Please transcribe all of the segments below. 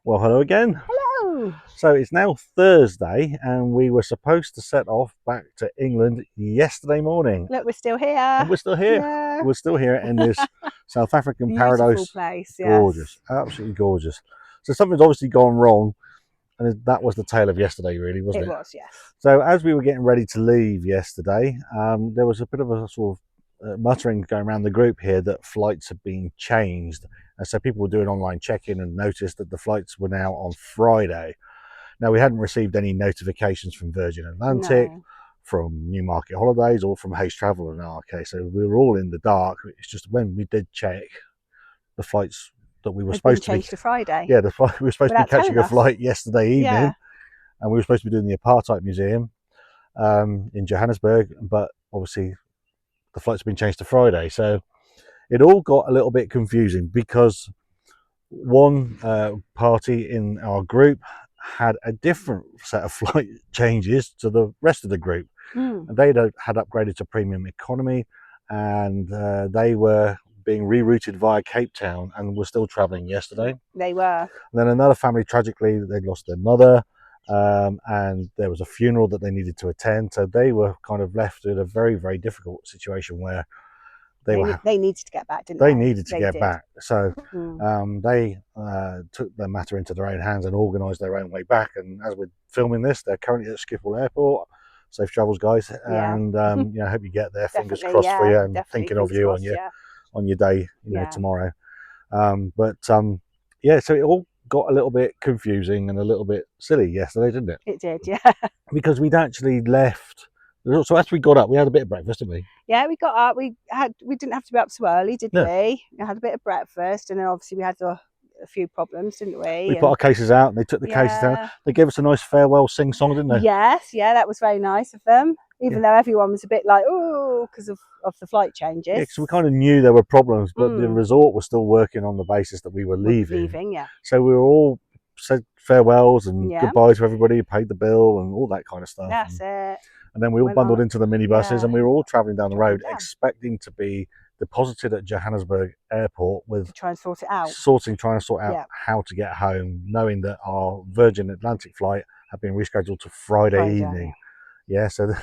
Well, hello again. Hello. So it's now Thursday and we were supposed to set off back to England yesterday morning. Look, we're still here. And we're still here. Yeah. We're still here in this South African Beautiful paradise. place, yes. Gorgeous, absolutely gorgeous. So something's obviously gone wrong, and that was the tale of yesterday, really, wasn't it? It was, yes. So as we were getting ready to leave yesterday, there was a bit of a sort of muttering going around the group here that flights had been changed. And so people were doing online check-in and noticed that the flights were now on Friday. Now, we hadn't received any notifications from Virgin Atlantic, No. from Newmarket Holidays, or from Hays Travel in our case. So we were all in the dark. It's just when we did check, the flights that we were supposed to be... changed to Friday. Yeah, we were supposed to be catching a flight yesterday evening. Yeah. And we were supposed to be doing the Apartheid Museum in Johannesburg, but obviously the flight's been changed to Friday. So it all got a little bit confusing because one party in our group had a different set of flight changes to the rest of the group. And they had upgraded to premium economy, and they were being rerouted via Cape Town and were still travelling yesterday. They were. And then another family, tragically, they'd lost their mother, and there was a funeral that they needed to attend. So they were kind of left in a very, very difficult situation where they needed to get back, didn't they? They needed to get back. So they took the matter into their own hands and organised their own way back. And as we're filming this, they're currently at Schiphol Airport. Safe travels, guys. Yeah. And I hope you get there. Fingers crossed for you, and thinking of you on your day, tomorrow. Yeah, so it all got a little bit confusing and a little bit silly yesterday, didn't it? It did, yeah. Because we'd actually left. So after we got up, we had a bit of breakfast, didn't we? Yeah, we got up. We didn't have to be up so early, did we? We had a bit of breakfast, and then obviously we had a few problems, didn't we? We put our cases out, and they took the cases out. They gave us a nice farewell sing-song, didn't they? Yes, yeah, that was very nice of them. Even though everyone was a bit like, oh, because of the flight changes. Yeah, because we kind of knew there were problems, but the resort was still working on the basis that we were leaving. Yeah. So we were all said farewells and goodbyes to everybody, paid the bill and all that kind of stuff. That's it. And then we all bundled into the minibuses, and we were all travelling down the road, expecting to be deposited at Johannesburg Airport with trying to sort it out, trying to sort out how to get home, knowing that our Virgin Atlantic flight had been rescheduled to Friday evening. Yeah, so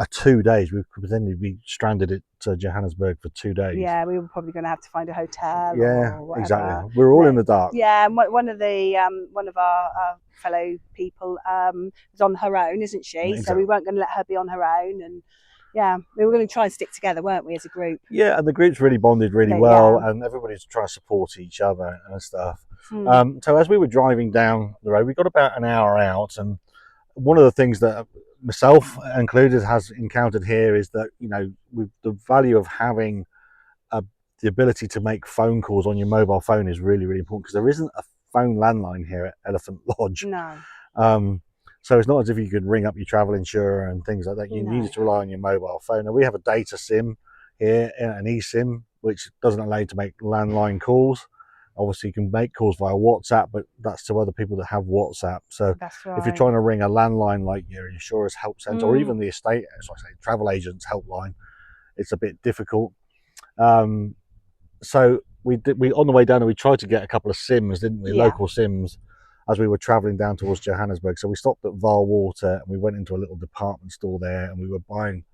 2 days we could potentially be stranded at Johannesburg for 2 days. Yeah, we were probably going to have to find a hotel. Yeah, or exactly. We were all in the dark. Yeah, and one of our fellow people was on her own, isn't she? Exactly. So we weren't going to let her be on her own, and we were going to try and stick together, weren't we, as a group? Yeah, and the group's really bonded really well, and everybody's trying to support each other and stuff. So as we were driving down the road, we got about an hour out, and one of the things that myself included has encountered here is that with the value of having the ability to make phone calls on your mobile phone is really, really important, because there isn't a phone landline here at Elephant Lodge. No. So it's not as if you could ring up your travel insurer and things like that. You needed to rely on your mobile phone. Now we have a data SIM here, an eSIM, which doesn't allow you to make landline calls. Obviously, you can make calls via WhatsApp, but that's to other people that have WhatsApp. So if you're trying to ring a landline like your insurer's help centre or even the travel agent's helpline, it's a bit difficult. So we on the way down, we tried to get a couple of SIMs, didn't we? Local SIMs, as we were travelling down towards Johannesburg. So we stopped at Vaal Water and we went into a little department store there, and we were buying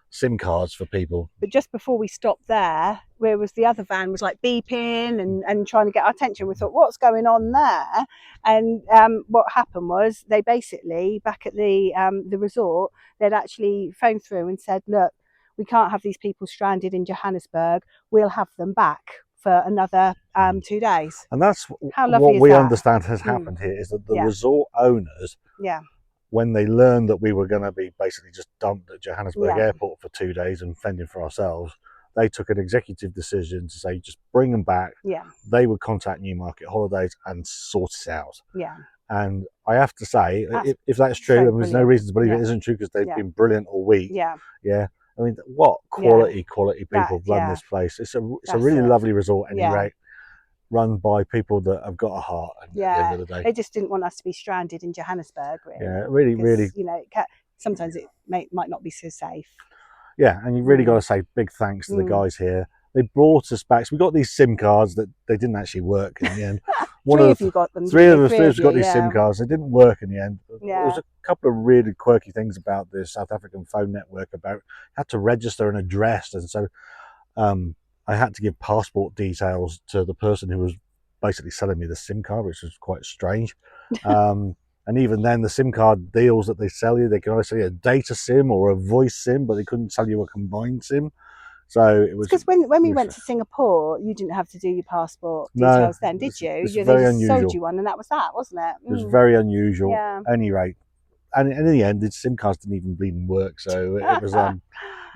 SIM cards for people. But just before we stopped there, where was the other van was like beeping and trying to get our attention. We thought, what's going on there? And what happened was they basically, back at the resort, they'd actually phoned through and said, look, we can't have these people stranded in Johannesburg. We'll have them back for another 2 days. And that's what we understand has happened here, is that the resort owners, when they learned that we were going to be basically just dumped at Johannesburg Airport for 2 days and fending for ourselves, they took an executive decision to say, just bring them back. They would contact Newmarket Holidays and sort it out. And I have to say, if that's true, and there's no reason to believe it isn't true, because they've been brilliant all week. I mean, what quality people run this place. It's a really lovely resort anyway, run by people that have got a heart at the end of the day. They just didn't want us to be stranded in Johannesburg, really. Really. Sometimes it might not be so safe. Yeah, and you've really got to say big thanks to the guys here. They brought us back. So we got these SIM cards that they didn't actually work in the end. Three of you got them. Three of us got these SIM cards. They didn't work in the end. Yeah. There was a couple of really quirky things about the South African phone network. About had to register an address, and so I had to give passport details to the person who was basically selling me the SIM card, which was quite strange. And even then, the SIM card deals that they sell you, they can either sell you a data SIM or a voice SIM, but they couldn't sell you a combined SIM. So it was because when we went to Singapore, you didn't have to do your passport details then, did you? It's They very just unusual. sold you one, and that was that, wasn't it? It was very unusual. Yeah. At any rate, and in the end, the SIM cards didn't even bleeding work. So it was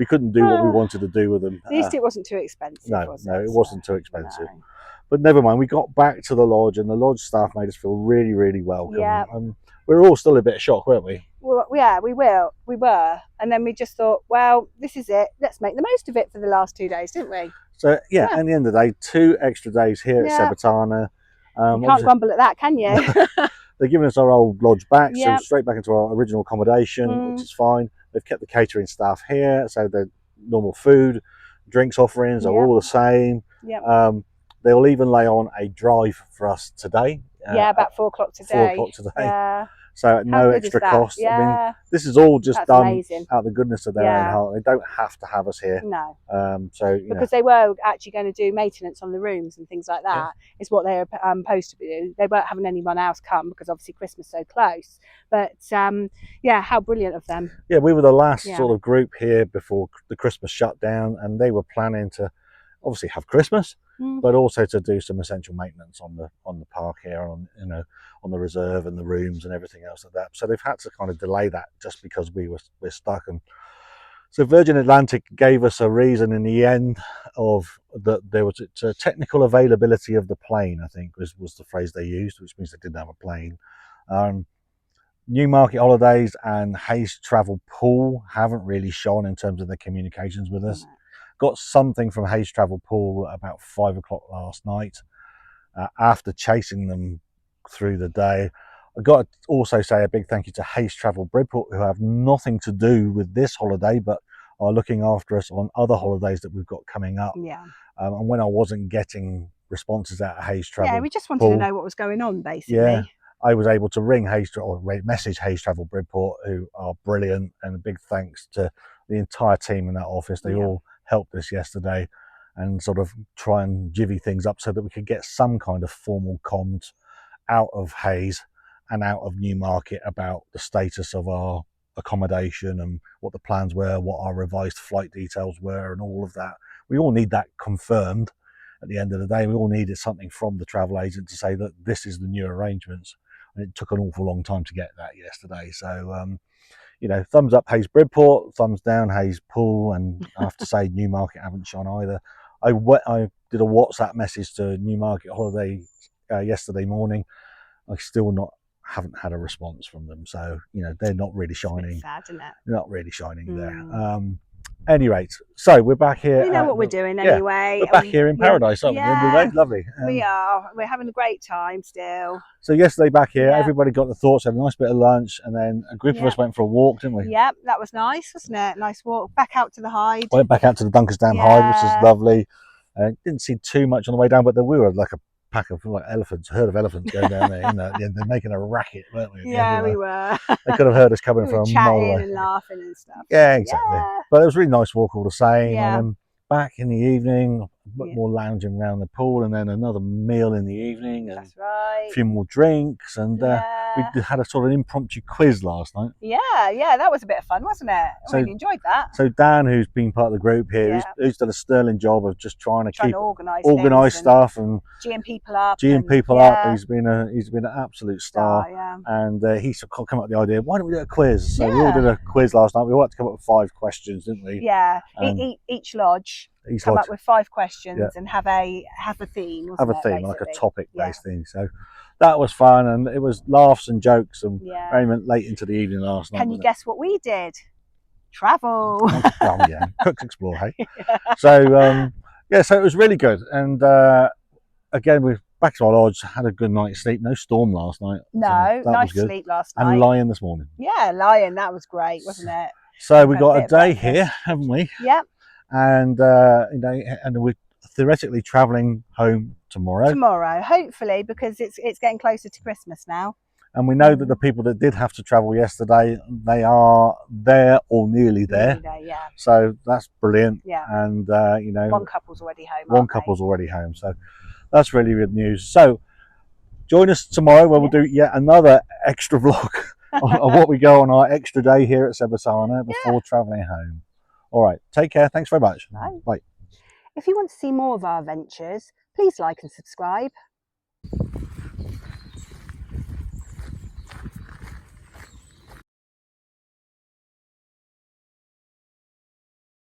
we couldn't do what we wanted to do with them. At least it wasn't too expensive. No, was no, it wasn't too expensive. No. But never mind. We got back to the lodge, and the lodge staff made us feel really, really welcome. Yeah. We were all still a bit shocked, weren't we? Well, yeah, we were, and then we just thought, well, this is it. Let's make the most of it for the last 2 days, didn't we? So yeah, at the end of the day, 2 extra days here at Sebatana. You can't grumble at that, can you? They're giving us our old lodge back, Yep. so straight back into our original accommodation, which is fine. They've kept the catering staff here, so the normal food, drinks offerings are all the same. Yep. They'll even lay on a drive for us today. About 4 o'clock today. 4 o'clock today. Yeah. So at no extra cost. Yeah. I mean, this is all just done amazing. out of the goodness of their own heart. They don't have to have us here. No. So because they were actually going to do maintenance on the rooms and things like that. Is what they were supposed to do. They weren't having anyone else come because obviously Christmas is so close. But yeah, how brilliant of them. Yeah, we were the last sort of group here before the Christmas shutdown, and they were planning to obviously have Christmas, but also to do some essential maintenance on the park here, on the reserve and the rooms and everything else like that. So they've had to kind of delay that just because we're stuck. And so Virgin Atlantic gave us a reason in the end of that there was a technical availability of the plane, I think was the phrase they used, which means they didn't have a plane. Newmarket Holidays and Hayes Travel Pool haven't really shone in terms of their communications with us. Got something from Hayes Travel Pool at about 5 o'clock last night. After chasing them through the day, I've got to also say a big thank you to Hayes Travel Bridport, who have nothing to do with this holiday, but are looking after us on other holidays that we've got coming up. Yeah. And when I wasn't getting responses out of Hayes Travel, we just wanted to know what was going on, basically. Yeah, I was able to ring message Hayes Travel Bridport, who are brilliant, and a big thanks to the entire team in that office. They all helped us yesterday and sort of try and jivvy things up so that we could get some kind of formal comms out of Hayes and out of Newmarket about the status of our accommodation and what the plans were, what our revised flight details were, and all of that. We all need that confirmed at the end of the day. We all needed something from the travel agent to say that this is the new arrangements, and it took an awful long time to get that yesterday. So thumbs up Hayes Bridport, thumbs down Hayes Pool, and I have to say Newmarket haven't shone either. I did a WhatsApp message to Newmarket Holiday yesterday morning. I still haven't had a response from them, so they're not really shining. It's sad, isn't it? They're not really shining there. Any rate, so we're back here. We know what we're doing anyway. We're back here in paradise, aren't we? At the end of the day, lovely. We are. We're having a great time still. So yesterday back here, everybody got the thoughts, had a nice bit of lunch, and then a group of us went for a walk, didn't we? Yep, that was nice, wasn't it? Nice walk back out to the Hyde. Went back out to the Dunkersdam Hyde, which is lovely. Didn't see too much on the way down, but we were like a pack of herd of elephants going down there. They're making a racket, weren't we? Yeah, we were. They could have heard us coming from a mile away. Chatting and laughing and stuff. Yeah, exactly. Yeah. But it was a really nice walk all the same. Yeah. And then back in the evening, a bit more lounging around the pool, and then another meal in the evening. And that's right. A few more drinks, and we had a sort of impromptu quiz last night. Yeah, that was a bit of fun, wasn't it? I really enjoyed that. So Dan, who's been part of the group here, who's done a sterling job of just trying to organise stuff and geeing people up. He's been an absolute star. And he's come up with the idea, why don't we do a quiz? So we all did a quiz last night. We all had to come up with 5 questions, didn't we? Yeah, each lodge. Come up with 5 questions and have a theme. Have a theme, like a topic-based thing. So that was fun, and it was laughs and jokes and merriment late into the evening last night. Can you guess what we did? Travel. Cooks explore, hey. So so it was really good, and again we're back to our lodge. Had a good night's sleep. No storm last night. No, so nice sleep last night. And lying this morning. Yeah, lying. That was great, wasn't it? So we got a day here, haven't we? Yep. And and we're theoretically travelling home tomorrow, hopefully, because it's getting closer to Christmas now. And we know that the people that did have to travel yesterday, they are there or nearly there. Yeah. So that's brilliant. Yeah. And you know, one couple's already home. Already home. So that's really good news. So join us tomorrow where we'll do yet another extra vlog of what we go on our extra day here at Sebatana before travelling home. All right, take care. Thanks very much. Bye. If you want to see more of our adventures, please like and subscribe.